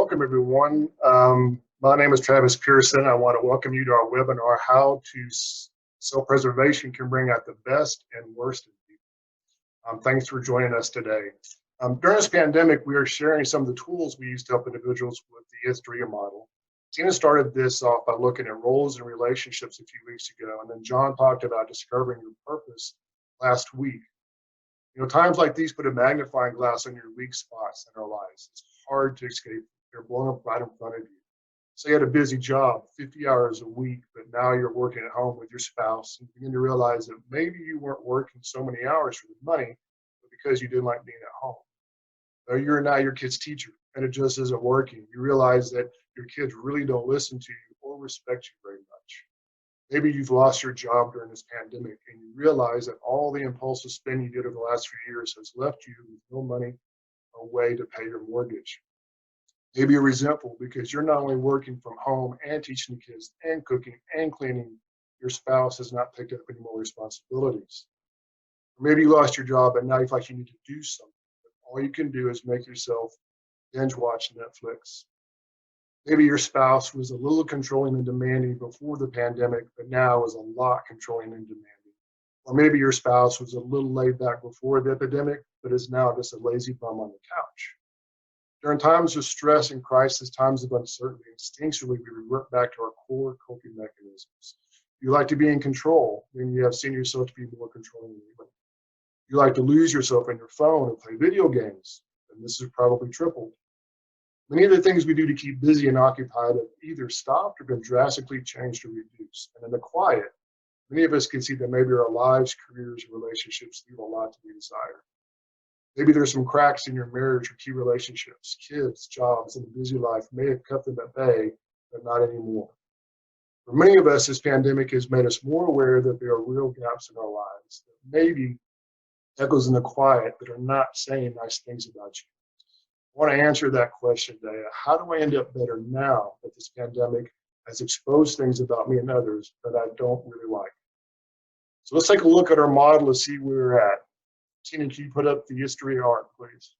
Welcome, everyone. My name is Travis Pearson. I want to welcome you to our webinar, How to Self-Preservation Can Bring Out the Best and Worst in People. Thanks for joining us today. During this pandemic, we are sharing some of the tools we use to help individuals with the Istoria model. Tina started this off by looking at roles and relationships a few weeks ago, and then John talked about discovering your purpose last week. You know, times like these put a magnifying glass on your weak spots in our lives. It's hard to escape. They're blown up right in front of you. So you had a busy job, 50 hours a week, but now you're working at home with your spouse, and you begin to realize that maybe you weren't working so many hours for the money, but because you didn't like being at home. Or you're now your kid's teacher, and it just isn't working. You realize that your kids really don't listen to you or respect you very much. Maybe you've lost your job during this pandemic, and you realize that all the impulsive spending you did over the last few years has left you with no money or way to pay your mortgage. Maybe you're resentful because you're not only working from home and teaching the kids and cooking and cleaning, your spouse has not picked up any more responsibilities. Or maybe you lost your job and now you feel like you need to do something, but all you can do is make yourself binge watch Netflix. Maybe your spouse was a little controlling and demanding before the pandemic, but now is a lot controlling and demanding. Or maybe your spouse was a little laid back before the epidemic, but is now just a lazy bum on the couch. During times of stress and crisis, times of uncertainty, instinctually we revert back to our core coping mechanisms. You like to be in control, then you have seen yourself to be more controlling than you. You like to lose yourself in your phone and play video games, and this has probably tripled. Many of the things we do to keep busy and occupied have either stopped or been drastically changed or reduced. And in the quiet, many of us can see that maybe our lives, careers, and relationships leave a lot to be desired. Maybe there's some cracks in your marriage or key relationships. Kids, jobs, and a busy life may have kept them at bay, but not anymore. For many of us, this pandemic has made us more aware that there are real gaps in our lives, that maybe echoes in the quiet that are not saying nice things about you. I want to answer that question today. How do I end up better now that this pandemic has exposed things about me and others that I don't really like? So let's take a look at our model to see where we're at. Tina, can you put up the Istoria art, please?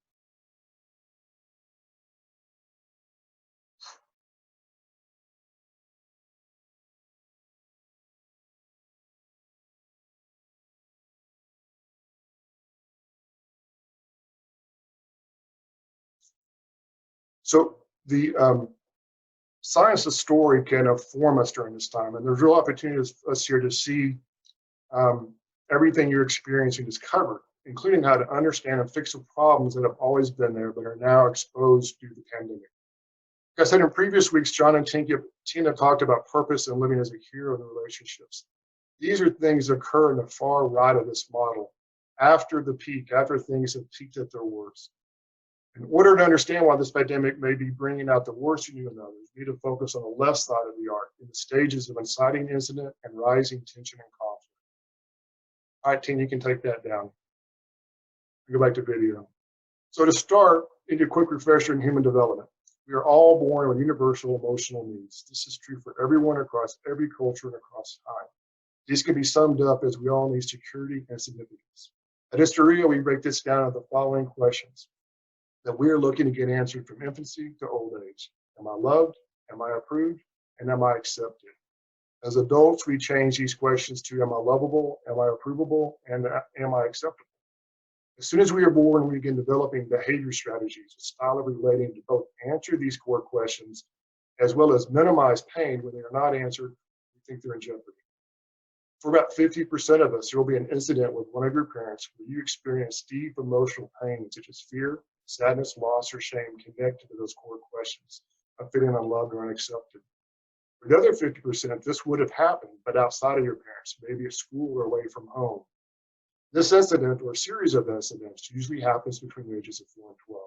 So the science of story can inform us during this time, and there's real opportunities for us here to see everything you're experiencing is covered, including how to understand and fix the problems that have always been there but are now exposed due to the pandemic. Like I said in previous weeks, John and Tina talked about purpose and living as a hero in relationships. These are things that occur in the far right of this model, after the peak, after things have peaked at their worst. In order to understand why this pandemic may be bringing out the worst in you and others, we need to focus on the left side of the arc, in the stages of inciting incident and rising tension and conflict. All right, Tina, you can take that down. Go back to video. So to start, I need a quick refresher in human development. We are all born with universal emotional needs. This is true for everyone across every culture and across time. These can be summed up as we all need security and significance. At Istoria, we break this down into the following questions that we are looking to get answered from infancy to old age. Am I loved? Am I approved? And am I accepted? As adults, we change these questions to, am I lovable? Am I approvable? And am I acceptable? As soon as we are born, we begin developing behavior strategies, a style of relating to both answer these core questions, as well as minimize pain when they are not answered, we think they're in jeopardy. For about 50% of us, there will be an incident with one of your parents where you experience deep emotional pain, such as fear, sadness, loss, or shame connected to those core questions of feeling unloved or unaccepted. For the other 50%, this would have happened, but outside of your parents, maybe at school or away from home. This incident or series of incidents usually happens between the ages of 4 and 12.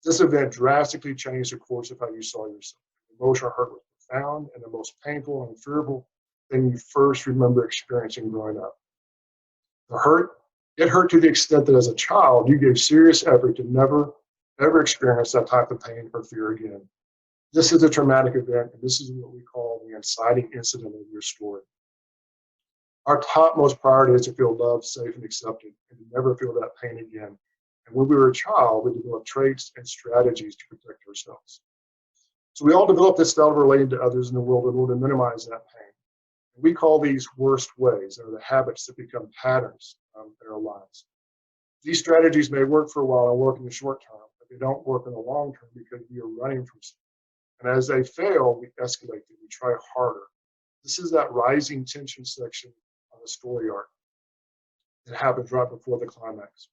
This event drastically changed the course of how you saw yourself. The emotional hurt was profound and the most painful and fearful thing you first remember experiencing growing up. It hurt to the extent that as a child, you gave serious effort to never, ever experience that type of pain or fear again. This is a traumatic event, and this is what we call the inciting incident of your story. Our topmost priority is to feel loved, safe, and accepted, and to never feel that pain again. And when we were a child, we developed traits and strategies to protect ourselves. So we all develop this style of relating to others in the world in order to minimize that pain. We call these worst ways, or the habits that become patterns in our lives. These strategies may work for a while and work in the short term, but they don't work in the long term because we are running from something. And as they fail, we escalate them, we try harder. This is that rising tension section on the story arc that happens right before the climax.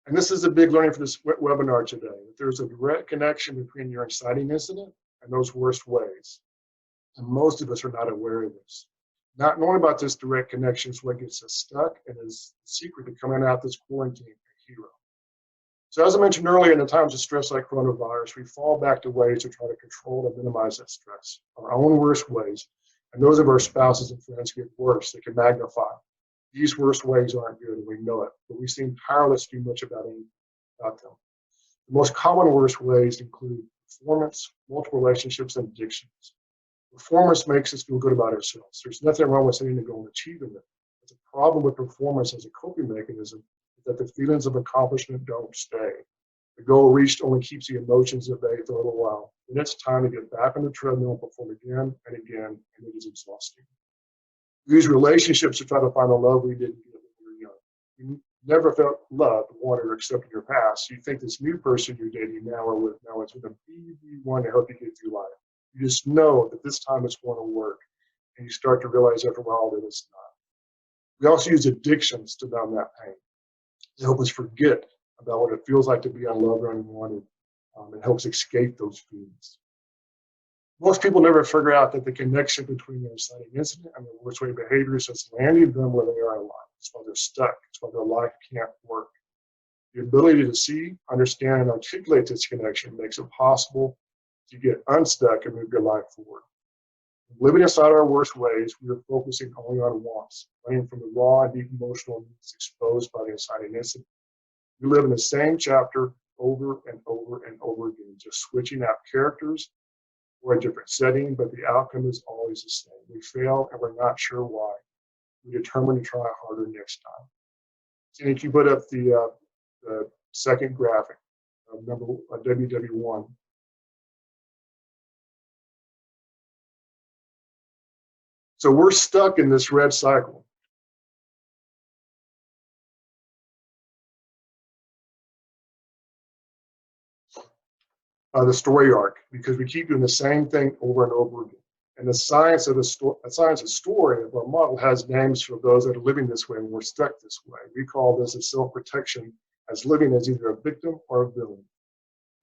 And this is a big learning for this webinar today, that there's a direct connection between your inciting incident and those worst ways. And most of us are not aware of this. Not knowing about this direct connection is what gets us stuck and is the secret to coming out this quarantine a hero. So as I mentioned earlier, in the times of stress like coronavirus, we fall back to ways to try to control and minimize that stress, our own worst ways, and those of our spouses and friends get worse. They can magnify. These worst ways aren't good, and we know it, but we seem powerless to do much about them. The most common worst ways include performance, multiple relationships, and addictions. Performance makes us feel good about ourselves. There's nothing wrong with setting a goal and achieving it. But the problem with performance as a coping mechanism is that the feelings of accomplishment don't stay. The goal reached only keeps the emotions at bay for a little while. Then it's time to get back on the treadmill and perform again and again, and it is exhausting. We use relationships to try to find the love we didn't get when we were young. You never felt loved, wanted, or accepted in your past. You think this new person you're dating now or with now is going to be the one to help you get through life. You just know that this time it's going to work, and you start to realize after a while that it's not. We also use addictions to numb that pain. They help us forget about what it feels like to be unloved or unwanted. It helps escape those feelings. Most people never figure out that the connection between their inciting incident and their worst way behaviors has landed them where they are in life. It's why they're stuck. It's why their life can't work. The ability to see, understand, and articulate this connection makes it possible to get unstuck and move your life forward. Living inside our worst ways, we are focusing only on wants, running from the raw and deep emotional needs exposed by the inciting incident. We live in the same chapter over and over and over again, just switching out characters or a different setting, but the outcome is always the same. We fail and we're not sure why. We determine to try harder next time. So if you put up the second graphic, number WW1. So we're stuck in this red cycle. The story arc, because we keep doing the same thing over and over again. And the science of story of our model has names for those that are living this way and we're stuck this way. We call this a self-protection as living as either a victim or a villain.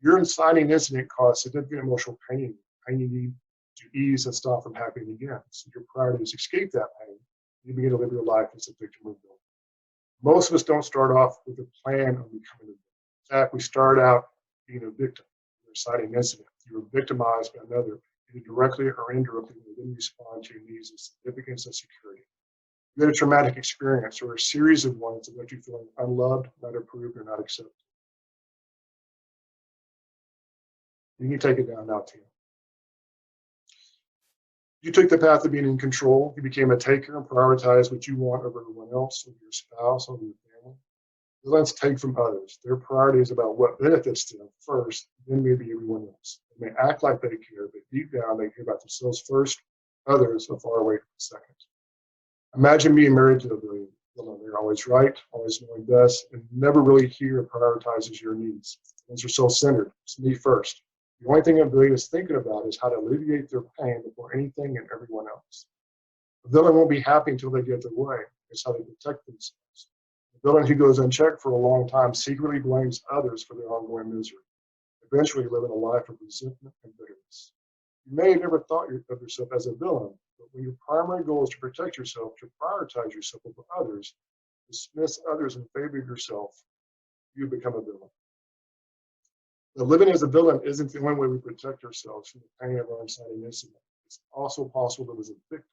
Your inciting incident caused significant emotional pain you need to ease and stop from happening again. So your priority is to escape that pain. You begin to live your life as a victim or villain. Most of us don't start off with a plan of becoming a victim. In fact, we start out being a victim. Inciting incident. You were victimized by another, either directly or indirectly, and didn't respond to your needs of significance and security. You had a traumatic experience or a series of ones that left you feeling unloved, not approved, or not accepted. You can take it down now, Tim. You took the path of being in control. You became a taker and prioritized what you want over everyone else, over your spouse, over your family. Villains take from others. Their priority is about what benefits them first, then maybe everyone else. They may act like they care, but deep down they care about themselves first, others are far away from second. Imagine being married to a villain. They're always right, always knowing best, and never really hear or prioritizes your needs. Villains are self-centered. It's me first. The only thing a villain is thinking about is how to alleviate their pain before anything and everyone else. The villain won't be happy until they get their way. It's how they protect themselves. The villain who goes unchecked for a long time secretly blames others for their ongoing misery, eventually living a life of resentment and bitterness. You may have never thought of yourself as a villain, but when your primary goal is to protect yourself, to prioritize yourself over others, dismiss others in favor of yourself, you become a villain. But living as a villain isn't the only way we protect ourselves from the pain of our inciting incident. It's also possible to live as a victim.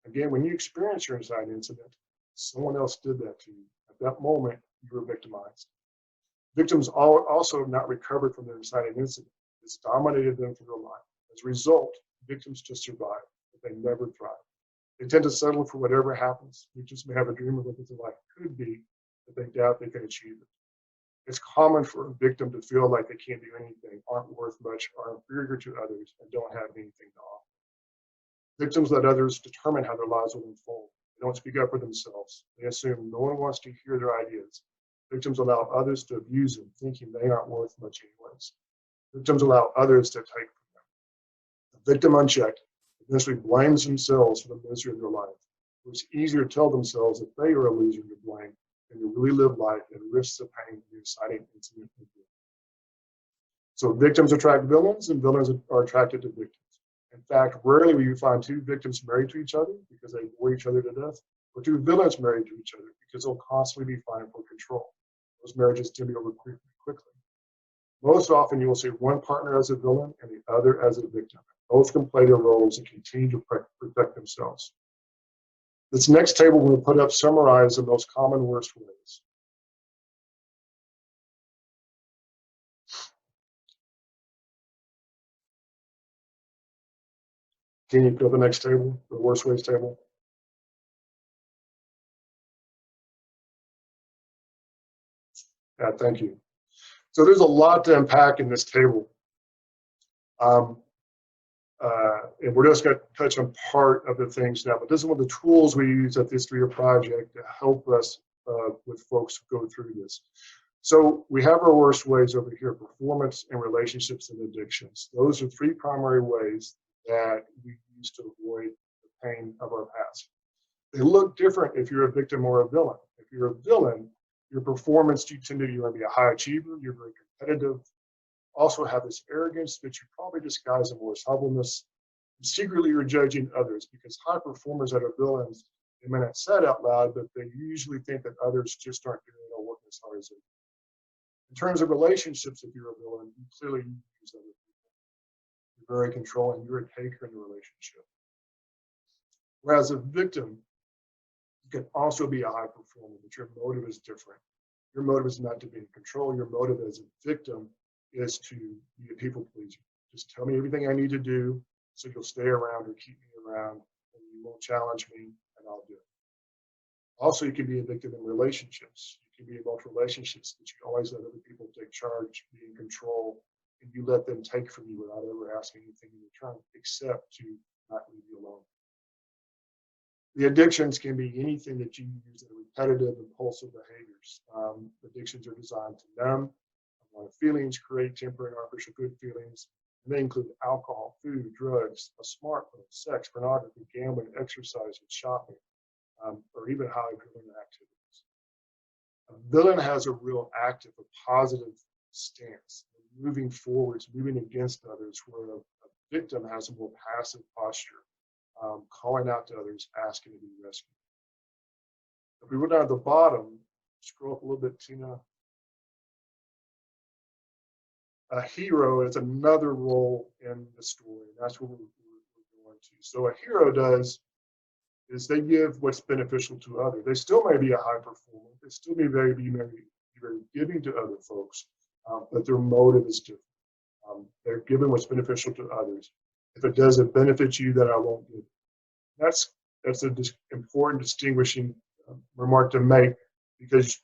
Again, when you experience your inciting incident, someone else did that to you. At that moment, you were victimized. Victims also have not recovered from their inciting incident. It's dominated them for their life. As a result, victims just survive, but they never thrive. They tend to settle for whatever happens. Victims may have a dream of what their life could be, but they doubt they can achieve it. It's common for a victim to feel like they can't do anything, aren't worth much, are inferior to others, and don't have anything to offer. Victims let others determine how their lives will unfold. They don't speak up for themselves. They assume no one wants to hear their ideas. Victims allow others to abuse them, thinking they aren't worth much anyways. Victims allow others to take from them. The victim unchecked eventually blames themselves for the misery of their life. It's easier to tell themselves that they are a loser to blame than to really live life and risk the pain of the exciting incident. So victims attract villains and villains are attracted to victims. In fact, rarely will you find two victims married to each other because they bore each other to death, or two villains married to each other because they'll constantly be fighting for control. Those marriages tend to be over quickly. Most often you will see one partner as a villain and the other as a victim. Both can play their roles and continue to protect themselves. This next table we'll put up summarizes the most common worst ways. Can you go to the next table, the worst ways table? Yeah, thank you. So there's a lot to unpack in this table. And we're just going to touch on part of the things now, but this is one of the tools we use at the Istoria project to help us with folks who go through this. So we have our worst ways over here: performance and relationships and addictions. Those are three primary ways that we use to avoid the pain of our past. They look different if you're a victim or a villain. If you're a villain, your performance, you tend to be a high achiever, you're very competitive, also have this arrogance, but you probably disguise them as humbleness. Secretly, you're judging others, because high performers that are villains, they may not say it out loud, but they usually think that others just aren't doing or working as hard as they do. In terms of relationships, if you're a villain, you clearly use other people. You're very controlling, you're a taker in the relationship. Whereas a victim, you can also be a high performer, but your motive is different. Your motive is not to be in control. Your motive as a victim is to be a people pleaser. Just tell me everything I need to do so you'll stay around or keep me around, and you won't challenge me, and I'll do it. Also, you can be a victim in relationships. You can be in both relationships, but you always let other people take charge, be in control, and you let them take from you without ever asking anything in return, except to not leave you alone. The addictions can be anything that you use that are repetitive, impulsive behaviors. Addictions are designed to numb feelings, create temporary and artificial good feelings, and they include alcohol, food, drugs, a smartphone, sex, pornography, gambling, exercise, and shopping, or even highly driven activities. A villain has a real active, a positive stance, moving forwards, moving against others, where a victim has a more passive posture, calling out to others, asking to be rescued. If we go down at the bottom, scroll up a little bit, Tina. A hero is another role in the story. That's what we're going to. So a hero does is they give what's beneficial to others. They still may be a high performer. They still may be very giving to other folks, but their motive is different. They're giving what's beneficial to others. If it doesn't benefit you, then I won't give. That's an important distinguishing remark to make, because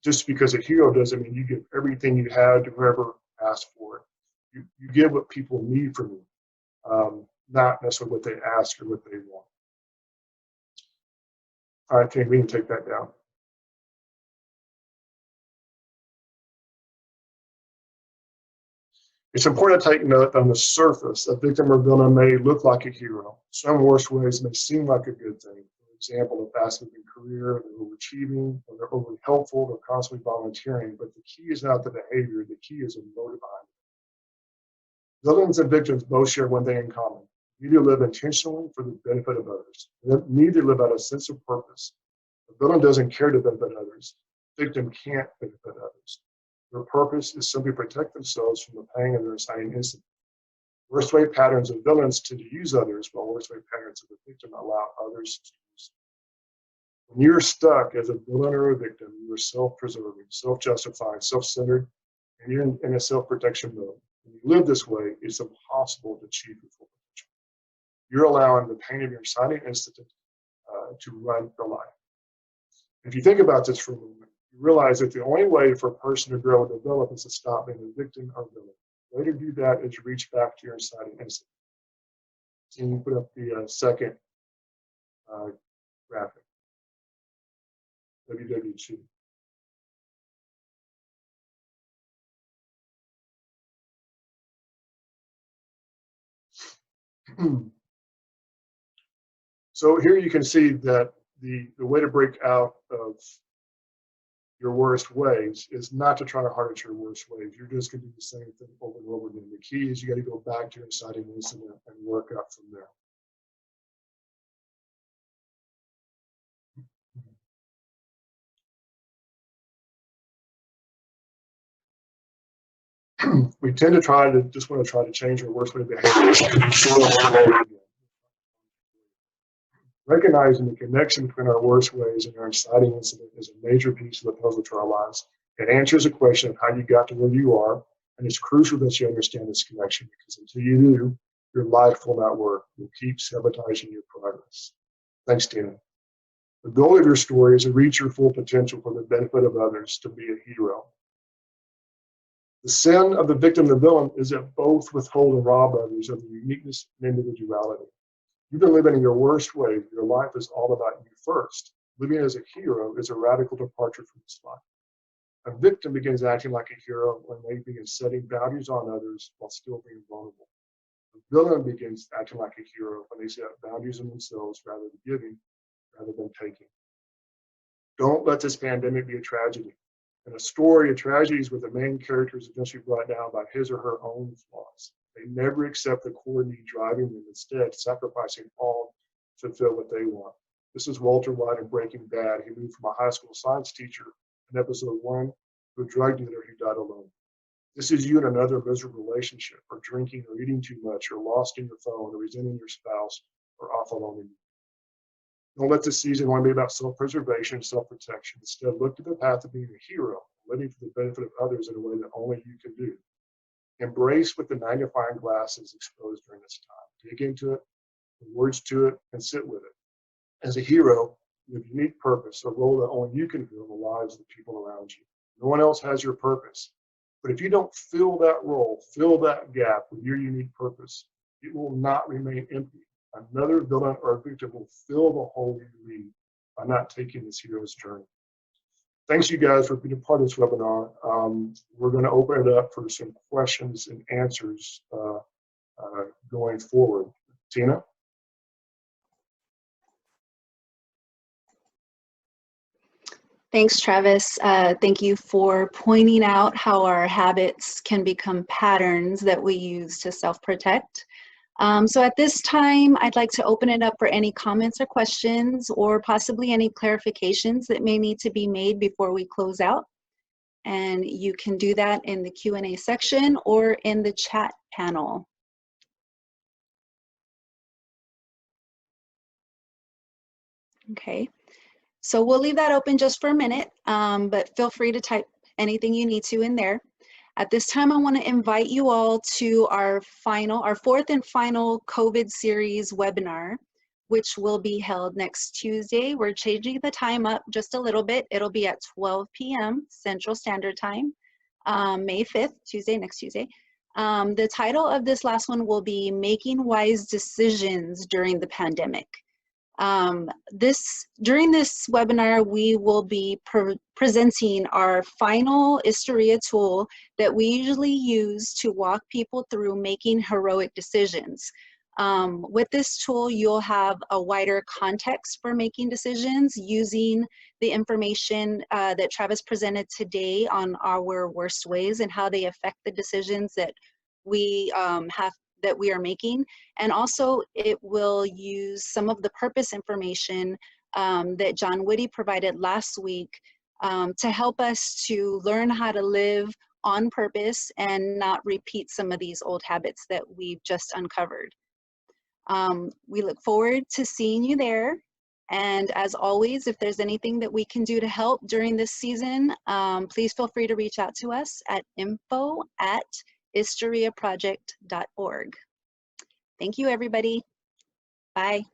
just because a hero doesn't mean you give everything you have to whoever asked for it. You give what people need from you, not necessarily what they ask or what they want. All right, we can take that down. It's important to take note that on the surface, a victim or villain may look like a hero. Some worse ways may seem like a good thing. For example, a fast-moving career, they're overachieving, or they're overly helpful, they're constantly volunteering. But the key is not the behavior, the key is the motive behind it. Villains and victims both share one thing in common. Neither live intentionally for the benefit of others. Neither live out a sense of purpose. The villain doesn't care to benefit others. The victim can't benefit others. Their purpose is simply protect themselves from the pain of their exciting incident. Worst way patterns of villains tend to use others, while worst way patterns of the victim allow others to use. When you're stuck as a villain or a victim, you are self-preserving, self-justifying, self-centered, and you're in a self-protection mode. When you live this way, it's impossible to achieve your full potential. You're allowing the pain of your exciting incident to run your life. If you think about this for a moment, You realize that the only way for a person to grow and develop is to stop being a victim or villain. The way to do that is to reach back to your inciting incident. So you can put up the second graphic, WW2. So here you can see that the way to break out of your worst ways is not to try to harden your worst ways. You're just going to do the same thing over and over again. The key is you got to go back to your inciting incident and work up from there. We tend to want to try to change our worst way behavior. Recognizing the connection between our worst ways and our inciting incident is a major piece of the puzzle to our lives. It answers the question of how you got to where you are, and it's crucial that you understand this connection, because until you do, your life will not work. You'll keep sabotaging your progress. Thanks, Tina. The goal of your story is to reach your full potential for the benefit of others, to be a hero. The sin of the victim and the villain is that both withhold and rob others of the uniqueness and individuality. You've been living in your worst way. Your life is all about you first. Living as a hero is a radical departure from this life. A victim begins acting like a hero when they begin setting boundaries on others while still being vulnerable. A villain begins acting like a hero when they set boundaries on themselves rather than giving, rather than taking. Don't let this pandemic be a tragedy. In a story, a tragedy is where the main character is eventually brought down by his or her own flaws. They never accept the core need driving them, instead sacrificing all to fulfill what they want. This is Walter White in Breaking Bad. He moved from a high school science teacher in episode 1 to a drug dealer who died alone. This is you in another miserable relationship, or drinking or eating too much, or lost in your phone, or resenting your spouse, or off alone in you. Don't let this season only be about self-preservation and self-protection. Instead, look to the path of being a hero, living for the benefit of others in a way that only you can do. Embrace what the magnifying glass is exposed during this time. Dig into it, put words to it, and sit with it. As a hero, you have a unique purpose, a role that only you can fill in the lives of the people around you. No one else has your purpose. But if you don't fill that role, fill that gap with your unique purpose, it will not remain empty. Another villain or victim will fill the hole you leave by not taking this hero's journey. Thanks, you guys, for being a part of this webinar. We're going to open it up for some questions and answers going forward. Tina? Thanks, Travis. Thank you for pointing out how our habits can become patterns that we use to self-protect. So at this time, I'd like to open it up for any comments or questions, or possibly any clarifications that may need to be made before we close out. And you can do that in the Q&A section or in the chat panel. Okay, so we'll leave that open just for a minute, but feel free to type anything you need to in there. At this time, I want to invite you all to our fourth and final COVID series webinar, which will be held next Tuesday. We're changing the time up just a little bit. It'll be at 12 p.m. Central Standard Time, May 5th, next Tuesday. The title of this last one will be Making Wise Decisions During the Pandemic. During this webinar, we will be presenting our final Istoria tool that we usually use to walk people through making heroic decisions. With this tool, you'll have a wider context for making decisions using the information that Travis presented today on our worst ways and how they affect the decisions that we are making. And also it will use some of the purpose information that John Whitty provided last week to help us to learn how to live on purpose and not repeat some of these old habits that we've just uncovered. We look forward to seeing you there. And as always, if there's anything that we can do to help during this season, please feel free to reach out to us at info@istoriaproject.org. Thank you, everybody. Bye.